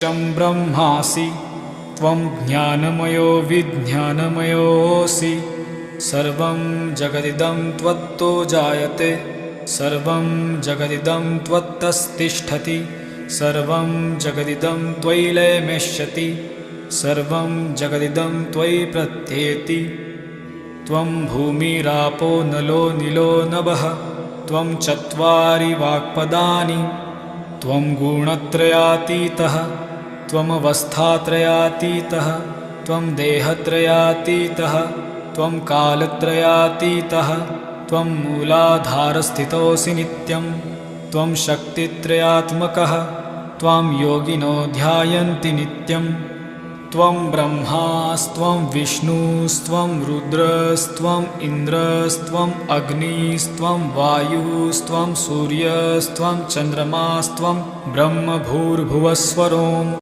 तं ब्रह्मासि त्वं ज्ञानमयो विज्ञानमयोऽसि सर्वं जगदिदं त्वत्तो जायते सर्वं जगदिदं त्वत्तस्तिष्ठति सर्वं जगदिदं त्वयि लयमेष्यति सर्वं जगदिदं त्वयि प्रत्येति त्वं भूमिरापो नलो निलो नभः त्वं चत्वारि वाक्पदानि त्वं गुणत्रयातीतः त्वमवस्थात्रयातीतः त्वं देहत्रयातीतः त्वं कालत्रयातीतः त्वं मूलाधारस्थितोऽसि नित्यं त्वं शक्तित्रयात्मकः त्वां योगिनो ध्यायन्ति नित्यं त्वं ब्रह्मास्त्वं विष्णुस्त्वं रुद्रस्त्वं इन्द्रस्त्वं अग्निस्त्वं वायुस्त्वं सूर्यस्त्वं चन्द्रमास्त्वं ब्रह्मभूर्भुवस्वरोम्।